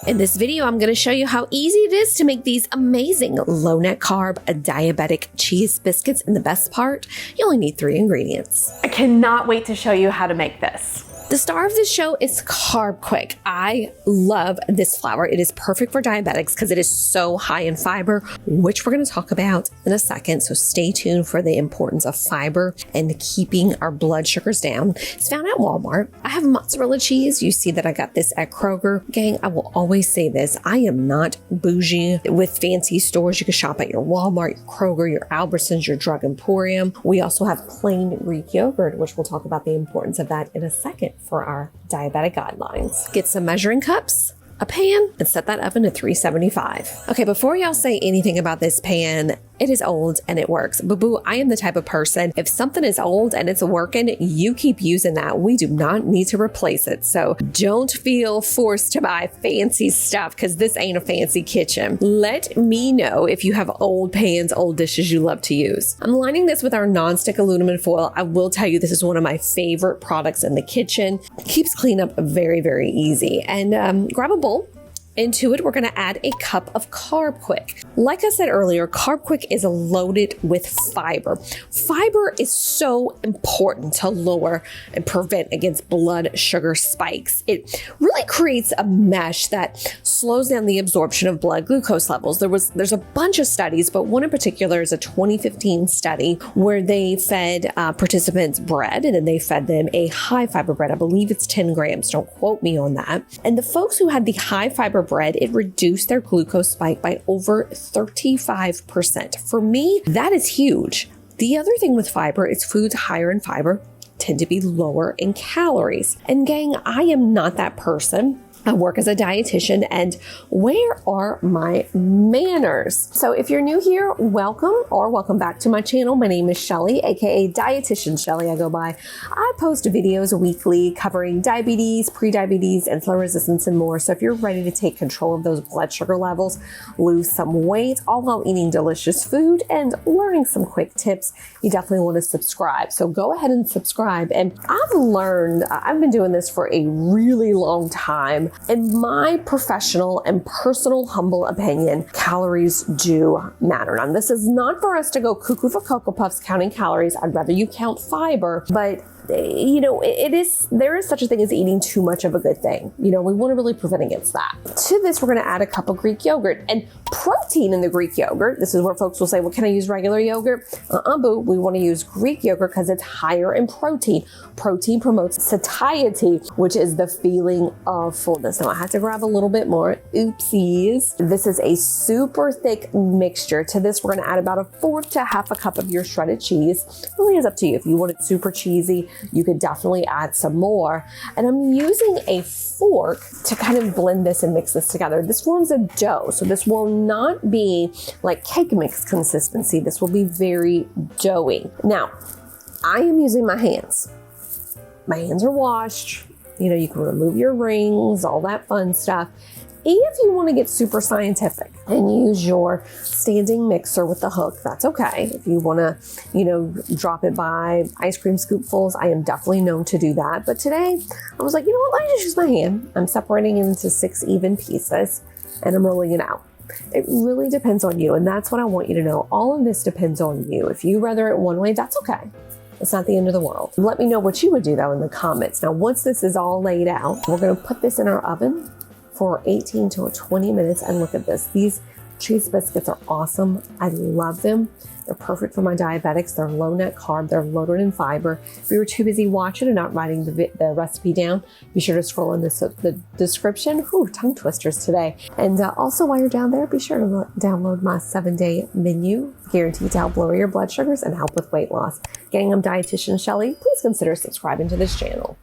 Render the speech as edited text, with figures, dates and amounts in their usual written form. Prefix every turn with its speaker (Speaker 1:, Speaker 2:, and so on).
Speaker 1: In this video, I'm going to show you how easy it is to make these amazing low net carb diabetic cheese biscuits. And the best part, you only need 3 ingredients.
Speaker 2: I cannot wait to show you how to make this.
Speaker 1: The star of this show is CARBQUIK. I love this flour. It is perfect for diabetics because it is so high in fiber, which we're going to talk about in a second. So stay tuned for the importance of fiber and keeping our blood sugars down. It's found at Walmart. I have mozzarella cheese. You see that I got this at Kroger. Gang, I will always say this. I am not bougie with fancy stores. You can shop at your Walmart, your Kroger, your Albertsons, your Drug Emporium. We also have plain Greek yogurt, which we'll talk about the importance of that in a second for our diabetic guidelines. Get some measuring cups, a pan, and set that oven to 375. Okay, before y'all say anything about this pan, it is old and it works. Boo-boo, I am the type of person, if something is old and it's working, you keep using that. We do not need to replace it. So don't feel forced to buy fancy stuff because this ain't a fancy kitchen. Let me know if you have old pans, old dishes you love to use. I'm lining this with our nonstick aluminum foil. I will tell you, this is one of my favorite products in the kitchen. Keeps cleanup very, very easy. And grab a bowl. Into it, we're going to add a cup of CARBQUIK. Like I said earlier, CARBQUIK is loaded with fiber. Fiber is so important to lower and prevent against blood sugar spikes. It really creates a mesh that slows down the absorption of blood glucose levels. There's a bunch of studies, but one in particular is a 2015 study where they fed participants bread, and then they fed them a high fiber bread. I believe it's 10 grams. Don't quote me on that. And the folks who had the high fiber bread, it reduced their glucose spike by over 35%. For me, that is huge. The other thing with fiber is foods higher in fiber tend to be lower in calories. And gang, I am not that person. I work as a dietitian, and where are my manners? So if you're new here, welcome or welcome back to my channel. My name is Shelly, aka Dietitian Shelly, I go by. I post videos weekly covering diabetes, prediabetes, insulin resistance, and more. So if you're ready to take control of those blood sugar levels, lose some weight, all while eating delicious food and learning some quick tips, you definitely want to subscribe. So go ahead and subscribe. And I've been doing this for a really long time. In my professional and personal humble opinion, calories do matter. Now, this is not for us to go cuckoo for Cocoa Puffs counting calories. I'd rather you count fiber, but there is such a thing as eating too much of a good thing. We want to really prevent against that. To this, we're going to add a cup of Greek yogurt and protein in the Greek yogurt. This is where folks will say, well, can I use regular yogurt? Boo. We want to use Greek yogurt because it's higher in protein. Protein promotes satiety, which is the feeling of fullness. Now I had to grab a little bit more. Oopsies. This is a super thick mixture. To this, we're going to add about 1/4 to 1/2 a cup of your shredded cheese. It really is up to you. If you want it super cheesy, you could definitely add some more. And I'm using a fork to kind of blend this and mix this together. This forms a dough, so this will not be like cake mix consistency. This will be very doughy. Now, I am using my hands. My hands are washed. You can remove your rings, all that fun stuff. If you want to get super scientific and use your standing mixer with the hook, that's okay. If you want to, drop it by ice cream scoopfuls, I am definitely known to do that. But today, I was like, let me just use my hand. I'm separating it into 6 even pieces, and I'm rolling it out. It really depends on you, and that's what I want you to know. All of this depends on you. If you rather it one way, that's okay. It's not the end of the world. Let me know what you would do, though, in the comments. Now, once this is all laid out, we're going to put this in our oven for 18 to 20 minutes. And look at this. These cheese biscuits are awesome. I love them. They're perfect for my diabetics. They're low net carb. They're loaded in fiber. If you were too busy watching and not writing the recipe down, be sure to scroll in the description. Whew, tongue twisters today. And also while you're down there, be sure to download my 7-day menu, guaranteed to help lower your blood sugars and help with weight loss. Gang, I'm Dietitian Shelly. Please consider subscribing to this channel.